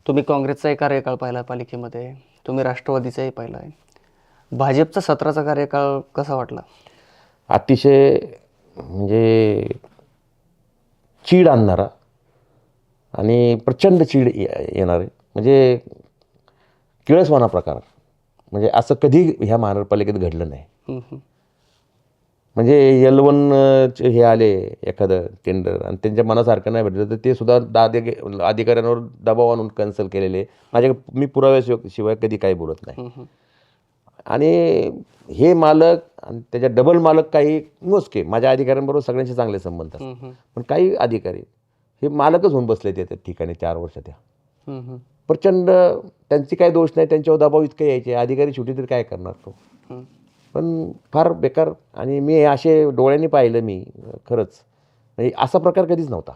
तुम्ही काँग्रेसचाही कार्यकाळ पाहिला पालिकेमध्ये, तुम्ही राष्ट्रवादीचाही पाहिला आहे. भाजपचा 17चा कार्यकाळ कसा वाटला? अतिशय म्हणजे चीड आणणारा आणि प्रचंड चीड येणारे, म्हणजे किळसवाना प्रकार. म्हणजे असं कधी ह्या महानगरपालिकेत घडलं नाही. हं, हं. म्हणजे L1 हे आले एखादं टेंडर आणि त्यांच्या मनासारखं नाही भेटलं तर ते सुद्धा अधिकाऱ्यांवर दबाव आणून कॅन्सल केलेले. मी पुराव्याशिवाय कधी काही बोलत नाही. हं, हं. आणि हे मालक आणि त्याच्या डबल मालक काही मोजके, माझ्या अधिकाऱ्यांबरोबर सगळ्यांचे चांगले संबंध असतात. हं, हं. पण काही अधिकारी हे मालकच होऊन बसले त्या ठिकाणी 4 वर्ष त्या. हं, हं. प्रचंड त्यांची काही दोष नाही, त्यांच्यावर दबाव इतके यायचे. अधिकारी शेवटी तरी काय करणार तो. हं. पण फार बेकार. आणि मी असे डोळ्यांनी पाहिलं मी खरंच, म्हणजे असा प्रकार कधीच नव्हता.